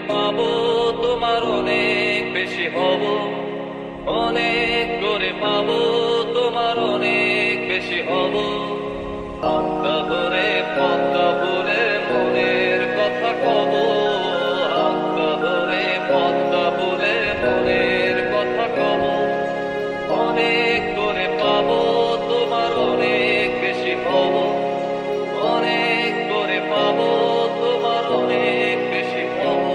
পাবো তোমার অনেক বেশি হব, অনেক করে পাবো তোমার অনেক বেশি হব। আত্মা ধরে পদ্মা বলে মনের কথা কব, আত্মা ধরে পদ্মা বলে মনের কথা কব। অনেক করে পাবো তোমার অনেক বেশি হব, অনেক করে পাবো তোমার অনেক বেশি হব।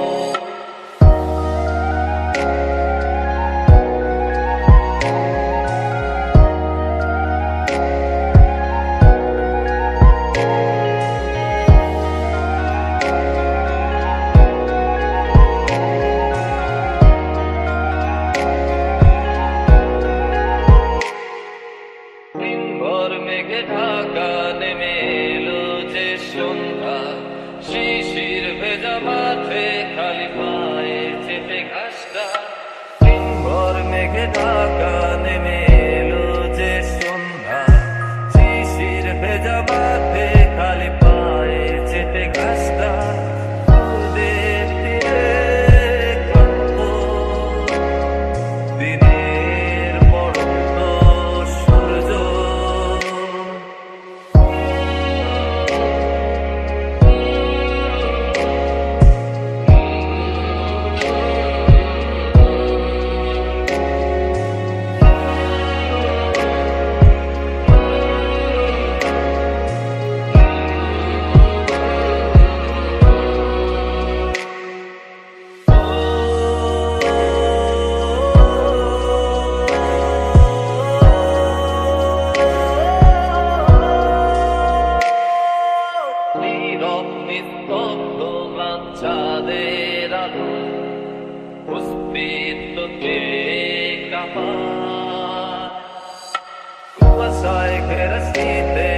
মেঘে ঢাকা নেমে এলো যে সন্ধ্যা, শিশির ভেজা মাঠে খালি পায়ে চেপে ঘাসটা। দিনভর মেঘে ঢাকা নেমে এলো যে সন্ধ্যা, শিশির ভেজা মাঠে খালি পায়ে চেপে ঘাসটা। নদের তীরে ক্লান্ত দিনের পড়ন্ত সূর্য, নিস্তব্ধ চাঁদের আলো অস্তিত্বকে কাঁপা, কুয়াশায় ঘেরা শীতে